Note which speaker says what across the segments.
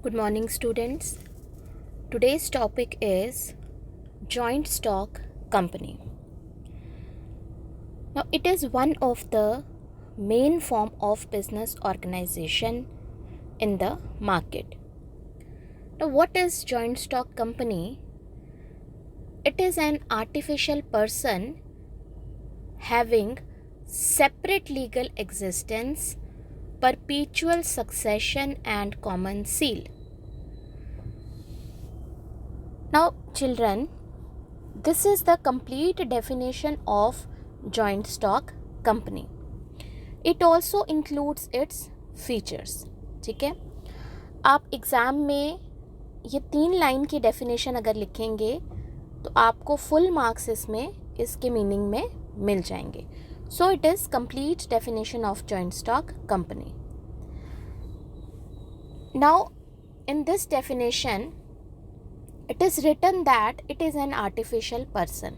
Speaker 1: Good morning, students. Today's topic is joint stock company. Now, it is one of the main form of business organization in the market. Now, what is joint stock company? It is an artificial person having separate legal existence, perpetual succession, and common seal. Now, children, this is the complete definition of joint stock company. It also includes its features. ठीक है, आप exam में ये 3 line की definition अगर लिखेंगे तो आपको फुल मार्क्स इसमें इसके मीनिंग में मिल जाएंगे. So it is complete definition of joint stock company. Now in this definition it is written that it is an artificial person.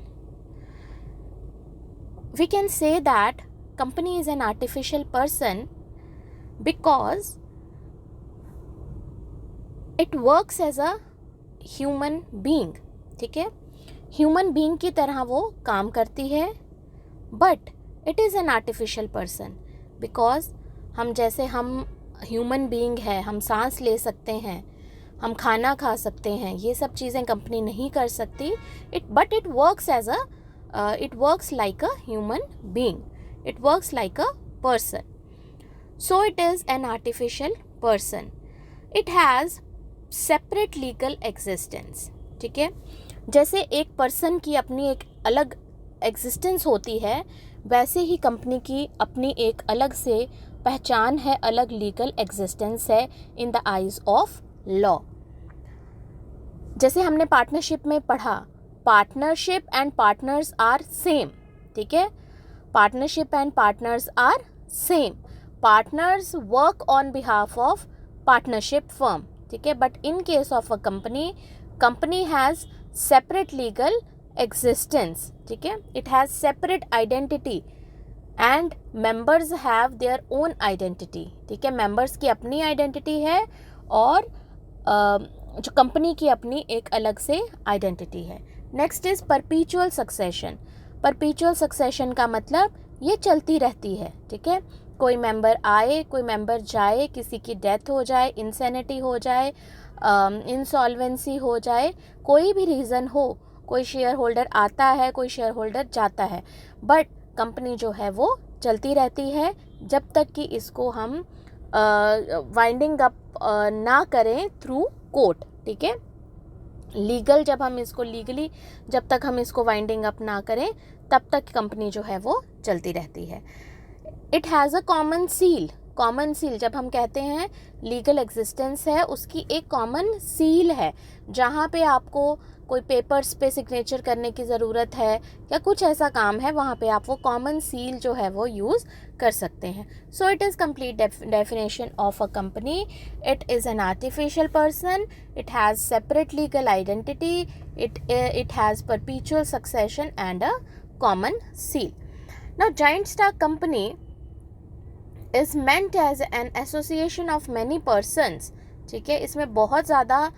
Speaker 1: We can say that company is an artificial person because it works as a human being. ठीक है, human being की तरह वो काम करती है, but it is an artificial person because हम human being है, हम सांस ले सकते हैं, हम खाना खा सकते हैं, ये सब चीज़ें कंपनी नहीं कर सकती. But it works like a human being, it works like a person. So it is an artificial person. It has separate legal existence. ठीक है, जैसे एक पर्सन की अपनी एक अलग एग्जिस्टेंस होती है, वैसे ही कंपनी की अपनी एक अलग से पहचान है, अलग लीगल एग्जिस्टेंस है in the eyes of law. जैसे हमने पार्टनरशिप में पढ़ा, partnership and partners are same. ठीक है, partnership and partners are same. Partners work on behalf of partnership firm. ठीक है, but in case of a company has separate legal existence. ठीक है, it has separate identity and members have their own identity. ठीक है, members की अपनी identity है और जो कंपनी की अपनी एक अलग से आइडेंटिटी है. Next is परपीचुअल succession. परपीचुअल सक्सेशन का मतलब ये चलती रहती है. ठीक है, कोई मेंबर आए, कोई मेंबर जाए, किसी की डेथ हो जाए, इंसैनिटी हो जाए, इंसॉल्वेंसी हो जाए, कोई भी रीज़न हो, कोई शेयर होल्डर आता है, कोई शेयर होल्डर जाता है, बट कंपनी जो है वो चलती रहती है जब तक कि इसको हम वाइंडिंग अप ना करें थ्रू कोर्ट. ठीक है, लीगल जब तक हम इसको वाइंडिंग अप ना करें तब तक कंपनी जो है वो चलती रहती है. It has a common seal. Common seal जब हम कहते हैं लीगल एग्जिस्टेंस है, उसकी एक कॉमन सील है. जहाँ पे आपको कोई पेपर्स पे सिग्नेचर करने की ज़रूरत है या कुछ ऐसा काम है, वहाँ पे आप वो कॉमन सील जो है वो यूज़ कर सकते हैं. So it is complete definition of a company. It is an artificial person. It has separate legal identity. It has परपीचुअल succession and a common seal. Now joint stock company is meant as an association of many persons. ठीक है, इसमें बहुत ज़्यादा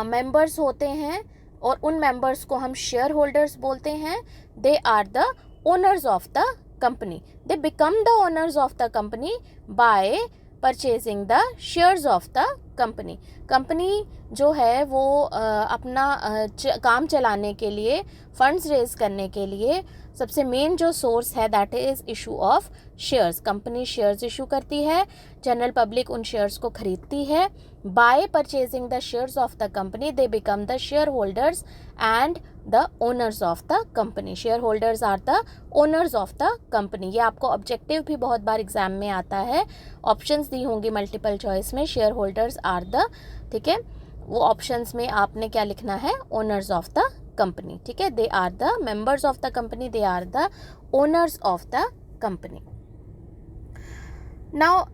Speaker 1: members होते हैं और उन members को हम शेयर होल्डर्स बोलते हैं. They are the owners of the company. They become the owners of the company by purchasing the shares of the company. Company जो है वो अपना काम चलाने के लिए, फंड्स रेज करने के लिए सबसे मेन जो सोर्स है that is issue of shares. Company shares issue करती है, जनरल पब्लिक उन शेयर्स को खरीदती है. By purchasing the shares of the company they become the share holders and the owners of the company. Share holders are the owners of the company. ये आपको objective भी बहुत बार एग्जाम में आता है, ऑप्शंस दी होंगी मल्टीपल चॉइस में. Share holders are the, ठीक है, वो ऑप्शंस में आपने क्या लिखना है, ओनर्स ऑफ द कंपनी. ठीक है, they are the members of the company, they are the owners of the company. Now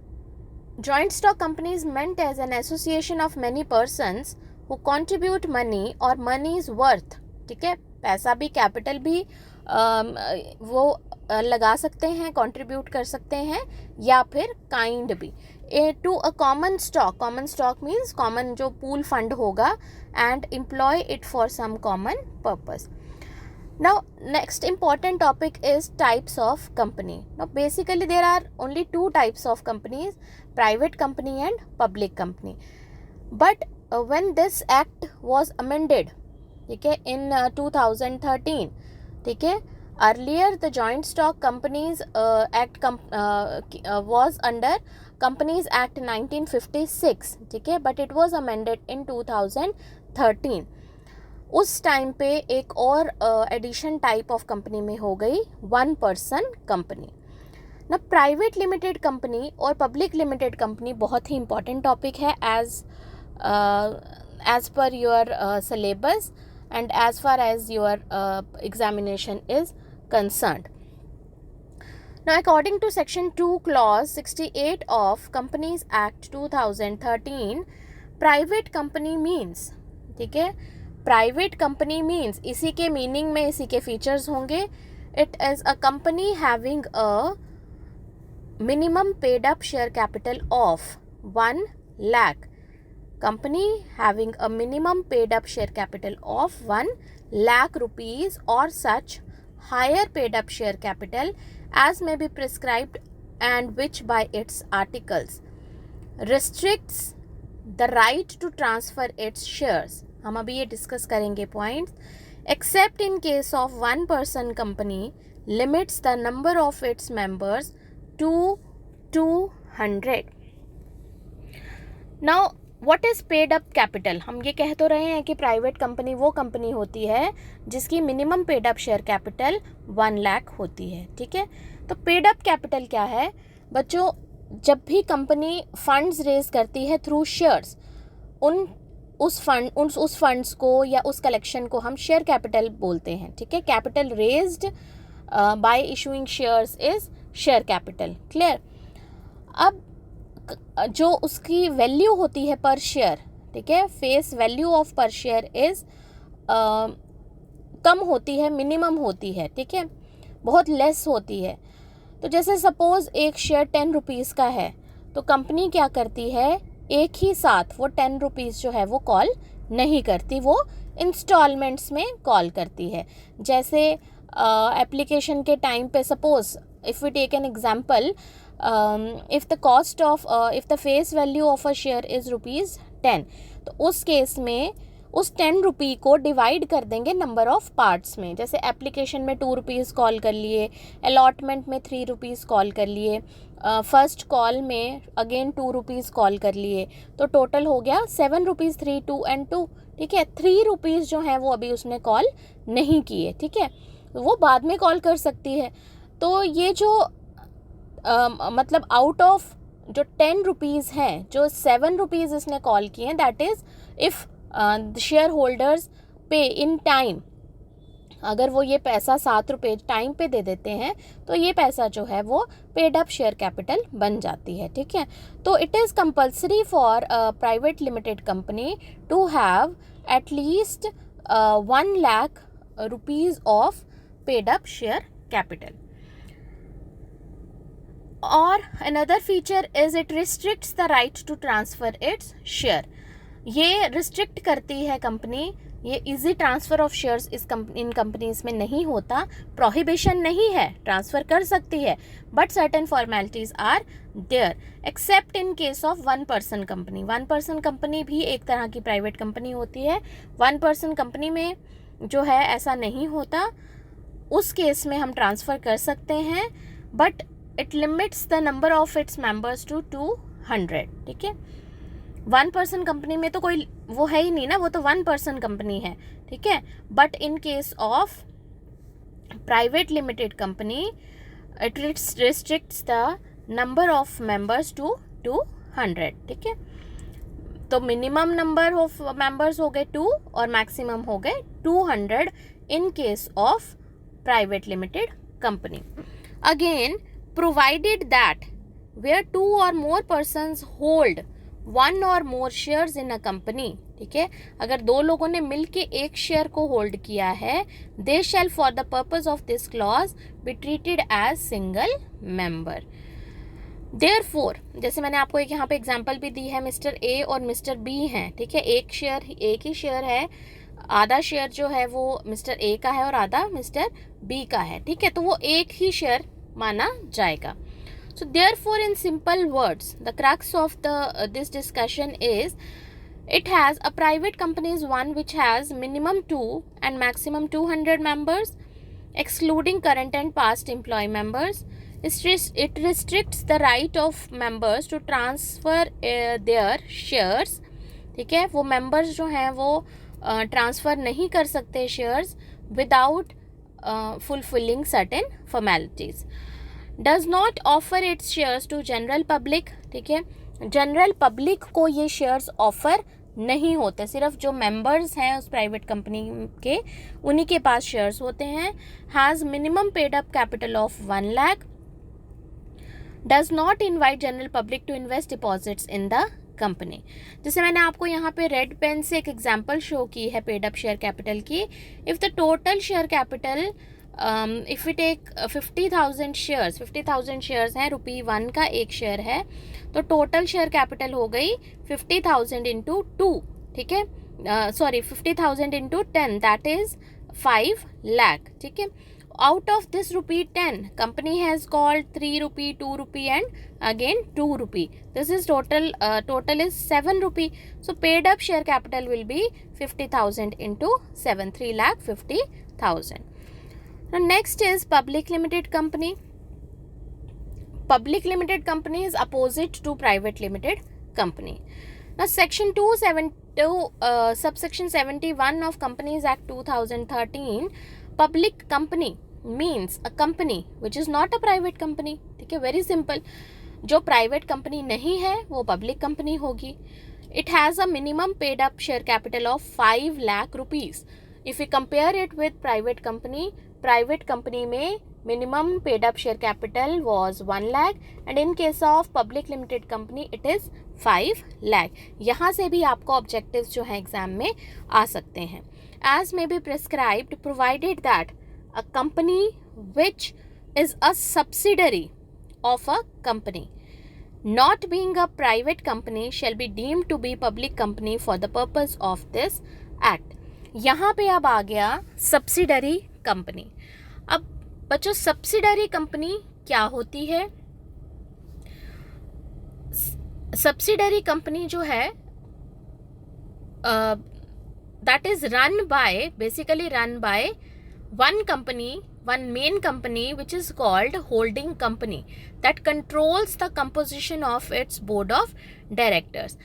Speaker 1: joint stock company is meant as an association of many persons who contribute money or money's worth. ठीक है, पैसा भी, capital भी वो लगा सकते हैं, contribute कर सकते हैं, या फिर काइंड भी. to a common stock. Common stock means common जो pool fund होगा, and employ it for some common purpose. Now next important topic is types of company. Now basically there are only two types of companies, private company and public company. But when this act was amended, ठीक है, in 2013, ठीक है, earlier the joint stock companies act was under Companies Act 1956, ठीक है, but it was amended in 2013. उस time पे एक और एडिशन टाइप ऑफ कंपनी में हो गई, वन पर्सन कंपनी. ना प्राइवेट लिमिटेड कंपनी और पब्लिक लिमिटेड कंपनी बहुत ही इंपॉर्टेंट टॉपिक है as per your syllabus and as far as your examination is concerned. Now according to section 2 clause 68 of Companies Act 2013, private company means, ठीक है, private company means, इसी के meaning में इसी के features होंगे. It is a company having a minimum paid up share capital of 1 lakh. Company having a minimum paid up share capital of 1 lakh rupees or such higher paid up share capital as may be prescribed and which by its articles restricts the right to transfer its shares. हम अभी ये discuss करेंगे points. Except in case of one person company limits the number of its members to 200. Now what is paid up capital? हम ये कह तो रहे हैं कि प्राइवेट कंपनी वो कंपनी होती है जिसकी minimum paid up share capital 1 lakh होती है, ठीक है. तो पेड अप कैपिटल क्या है बच्चों? जब भी कंपनी फंड्स रेज करती है थ्रू शेयर्स, उस फंड्स को या उस कलेक्शन को हम शेयर कैपिटल बोलते हैं, ठीक है. Capital raised bye issuing shares is share capital. Clear? अब जो उसकी वैल्यू होती है पर शेयर, ठीक है, फेस वैल्यू ऑफ पर शेयर इज कम होती है, मिनिमम होती है, ठीक है, बहुत लेस होती है. तो जैसे सपोज एक शेयर 10 रुपीज़ का है, तो कंपनी क्या करती है, एक ही साथ वो 10 रुपीज़ जो है वो कॉल नहीं करती, वो इंस्टॉलमेंट्स में कॉल करती है. जैसे एप्लीकेशन के टाइम पे suppose if we take an example, if the cost of if the face value of a share is ₹10, तो उस केस में उस 10 रुपये को डिवाइड कर देंगे नंबर ऑफ पार्ट्स में. जैसे एप्लीकेशन में 2 रुपीज़ कॉल कर लिए, अलॉटमेंट में 3 रुपीज़ कॉल कर लिए, फर्स्ट कॉल में अगेन 2 रुपीज़ कॉल कर लिए, तो टोटल हो गया 7 रुपीज़, 3, 2 and 2, ठीक है. 3 रुपीज़ जो हैं वो अभी उसने कॉल नहीं किए, ठीक है, वो बाद में कॉल कर सकती है. तो ये जो मतलब आउट ऑफ जो 10 रुपीज़ हैं, जो 7 रुपीज़ इसने कॉल किए हैं, that is if share holders पे इन टाइम, अगर वो ये पैसा 7 रुपये टाइम पे दे देते हैं तो ये पैसा जो है वो पेड अप शेयर कैपिटल बन जाती है, ठीक है. तो it is compulsory for a private limited company to have at least 1 lakh rupees of paid up share capital. और another feature is it restricts the right to transfer its share. ये restrict करती है company, ये easy transfer of shares in companies में नहीं होता. Prohibition नहीं है, ट्रांसफ़र कर सकती है, but certain formalities are there except in case of one person company. One person company भी एक तरह की प्राइवेट कंपनी होती है. वन पर्सन कंपनी में जो है ऐसा नहीं होता, उस केस में हम ट्रांसफ़र कर सकते हैं, but it limits the number of its members to 200, ठीक है. वन पर्सन कंपनी में तो कोई वो है ही नहीं ना, वो तो वन पर्सन कंपनी है, ठीक है. But in case of private limited company it restricts the number of members to 200, ठीक है. तो मिनिमम नंबर ऑफ मेंबर्स हो गए 2 और मैक्सिमम हो गए 200 in case of private limited company. Again provided that where 2 or more persons hold 1 or more shares in a company, ठीक है, अगर 2 लोगों ने मिलके एक शेयर को होल्ड किया है, they shall for the purpose of this clause be treated as single member. Therefore, जैसे मैंने आपको एक यहाँ पे एग्जांपल भी दी है, मिस्टर ए और मिस्टर बी हैं, ठीक है, एक ही शेयर है, आधा शेयर जो है वो मिस्टर ए का है और आधा मिस्टर बी का है, ठीक है, तो वो एक ही शेयर माना जाएगा. So therefore, in simple words, the crux of this discussion is, it has a private company is one which has minimum 2 and maximum 200 members, excluding current and past employee members. It restricts the right of members to transfer their shares. ठीक है, वो members जो हैं वो transfer नहीं कर सकते shares without fulfilling certain formalities. Does not offer its shares to general public. ठीक है, जनरल पब्लिक को ये शेयर्स ऑफर नहीं होते, सिर्फ जो मेंबर्स हैं उस प्राइवेट कंपनी के उन्हीं के पास शेयर्स होते हैं. Has minimum paid up capital of 1 lakh. Does not invite general public to invest deposits in the company. जैसे मैंने आपको यहाँ पे रेड पेन से एक एग्जांपल शो की है पेड अप शेयर कैपिटल की. If the total share capital if we take 50,000 shares हैं, ₹1 का एक शेयर है, तो टोटल शेयर कैपिटल हो गई 50,000 इंटू 2, ठीक है, 50,000 इंटू 10, दैट इज 5 लाख. ठीक है, out of this ₹10 company has called ₹3, ₹2 and again ₹2. This is total is ₹7. So paid up share capital will be 50,000 into 7, 3,50,000. Now next is public limited company. Public limited company is opposite to private limited company. Now section 272 subsection 71 of Companies Act 2013, public company means a company which is not a private company. ठीक है, very simple. जो private company नहीं है वो public company होगी. It has a minimum paid up share capital of 5 lakh rupees. If we compare it with private company, private company में minimum paid up share capital was 1 lakh and in case of public limited company it is 5 lakh. यहाँ से भी आपको objectives जो हैं exam में आ सकते हैं. As may be prescribed provided that a company which is a subsidiary of a company not being a private company shall be deemed to be public company for the purpose of this act. यहाँ पे अब आ गया subsidiary company. अब बच्चों subsidiary company क्या होती है? Subsidiary company जो है that is basically run by one main company which is called holding company that controls the composition of its board of directors.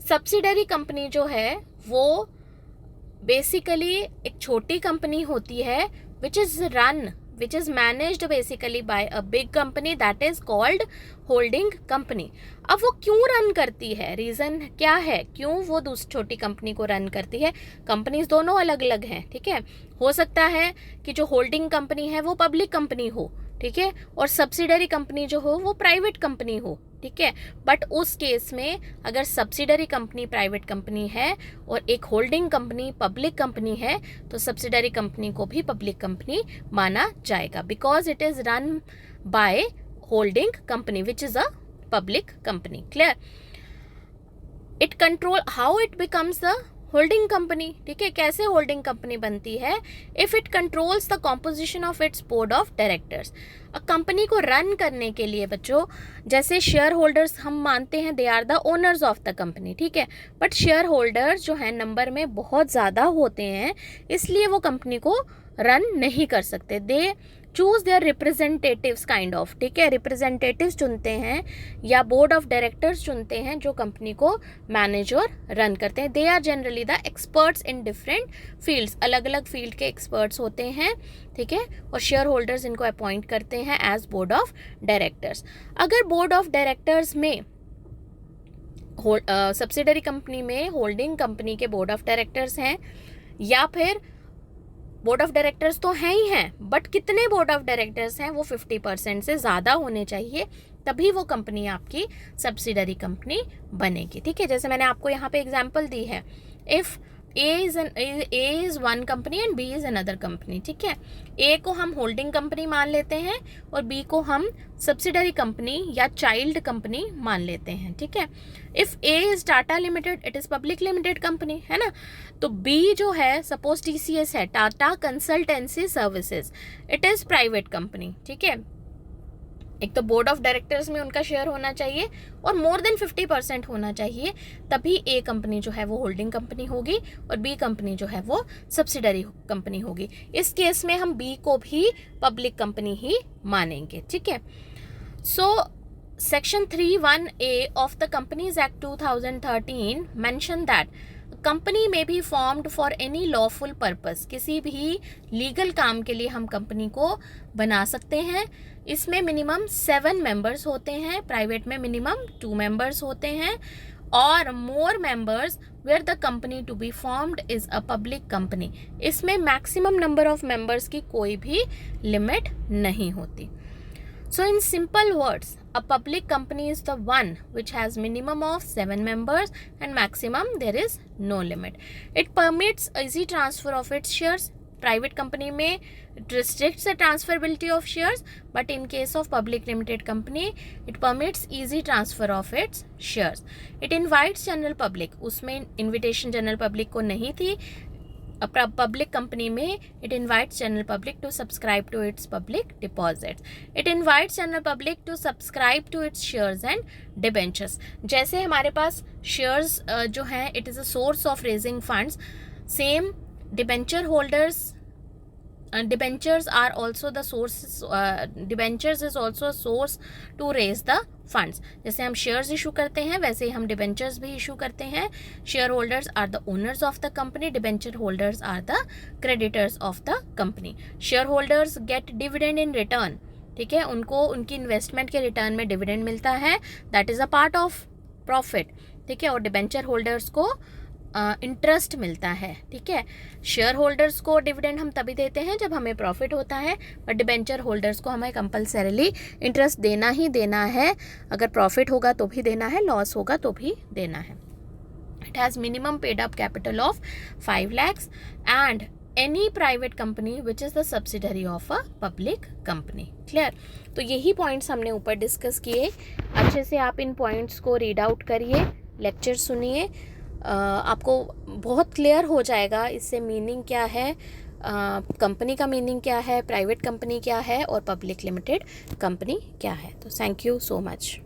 Speaker 1: Subsidiary company जो है वो बेसिकली एक छोटी कंपनी होती है which is managed basically by a big company that is called holding company. अब वो क्यों रन करती है, रीज़न क्या है क्यों वो छोटी कंपनी को रन करती है? कंपनीज दोनों अलग अलग हैं, ठीक है. हो सकता है कि जो होल्डिंग कंपनी है वो पब्लिक कंपनी हो, ठीक है, और सब्सिडरी कंपनी जो हो वो प्राइवेट कंपनी हो, ठीक है. बट उस केस में अगर सब्सिडरी कंपनी प्राइवेट कंपनी है और एक होल्डिंग कंपनी पब्लिक कंपनी है तो सब्सिडरी कंपनी को भी पब्लिक कंपनी माना जाएगा because it is run by holding company which is a public company. Clear? It control how it becomes the holding company. ठीक है, कैसे होल्डिंग कंपनी बनती है? If it controls the composition of its board of directors. Company को run करने के लिए बच्चों जैसे शेयर होल्डर्स हम मानते हैं they are the owners of the company, ठीक है, बट शेयर होल्डर्स जो हैं नंबर में बहुत ज़्यादा होते हैं इसलिए वो कंपनी को रन नहीं कर सकते. They choose there representatives kind of, ठीक है, रिप्रेजेंटेटिव्स चुनते हैं या बोर्ड ऑफ डायरेक्टर्स चुनते हैं जो कंपनी को मैनेज और रन करते हैं. They are generally the experts in different fields, अलग अलग फील्ड के एक्सपर्ट्स होते हैं, ठीक है, और शेयर होल्डर्स इनको अपॉइंट करते हैं एज बोर्ड ऑफ डायरेक्टर्स. अगर बोर्ड ऑफ डायरेक्टर्स में सब्सिडरी कंपनी में होल्डिंग कंपनी के बोर्ड ऑफ डायरेक्टर्स हैं या फिर बोर्ड ऑफ डायरेक्टर्स तो हैं ही हैं बट कितने बोर्ड ऑफ डायरेक्टर्स हैं वो 50% से ज़्यादा होने चाहिए तभी वो कंपनी आपकी सब्सिडरी कंपनी बनेगी. ठीक है, जैसे मैंने आपको यहाँ पे एग्जांपल दी है. If A is one company and B is another company, ठीक है. A को हम होल्डिंग कंपनी मान लेते हैं और B को हम सब्सिडरी कंपनी या चाइल्ड कंपनी मान लेते हैं, ठीक है. If A is Tata limited, it is public limited company, है ना. तो B जो है, सपोज TCS है, Tata consultancy services, it is private company, ठीक है. एक तो बोर्ड ऑफ डायरेक्टर्स में उनका शेयर होना चाहिए और मोर देन 50% होना चाहिए, तभी ए कंपनी जो है वो होल्डिंग कंपनी होगी और बी कंपनी जो है वो सब्सिडरी कंपनी होगी. इस केस में हम बी को भी पब्लिक कंपनी ही मानेंगे, ठीक है. So section 3(1)(a of the companies act 2013 mention that company में भी formed for any lawful purpose. किसी भी लीगल काम के लिए हम कंपनी को बना सकते हैं. इसमें मिनिमम 7 मेंबर्स होते हैं, प्राइवेट में मिनिमम 2 मेंबर्स होते हैं, और more members where the company to be formed is a public company. इसमें मैक्सिमम नंबर ऑफ मेंबर्स की कोई भी लिमिट नहीं होती. So in simple words, a public company is the one which has minimum of 7 members and maximum there is no limit. It permits easy transfer of its shares. Private company में it restricts the transferability of shares, but in case of public limited company, it permits easy transfer of its shares. It invites general public. उसमें invitation general public को नहीं थी. Public company में it invites general public to subscribe to its public deposits. It invites general public to subscribe to its shares and debentures. जैसे हमारे पास shares जो हैं, it is a source of raising funds. Same debenture holders, debentures are also the source, debentures is also a source to raise the funds. जैसे हम shares issue करते हैं वैसे ही हम डिबेंचर्स भी इशू करते हैं. Share holders are the owners of the company, debenture holders are the creditors of the company. Share holders get dividend in return, ठीक है. उनको उनकी इन्वेस्टमेंट के रिटर्न में डिविडेंड मिलता है, that is a part of profit, ठीक है. और डिबेंचर होल्डर्स को इंटरेस्ट मिलता है, ठीक है. शेयर होल्डर्स को डिविडेंड हम तभी देते हैं जब हमें प्रॉफिट होता है, बट डिबेंचर होल्डर्स को हमें कंपलसरीली इंटरेस्ट देना ही देना है. अगर प्रॉफिट होगा तो भी देना है, लॉस होगा तो भी देना है. It has minimum paid up capital of 5 lakhs and any private company which is the subsidiary of a public company. Clear. तो यही पॉइंट्स हमने ऊपर डिस्कस किए. अच्छे से आप इन पॉइंट्स को रीड आउट करिए, लेक्चर सुनिए, आपको बहुत क्लियर हो जाएगा इससे मीनिंग क्या है, कंपनी का मीनिंग क्या है, प्राइवेट कंपनी क्या है और पब्लिक लिमिटेड कंपनी क्या है. तो थैंक यू सो मच.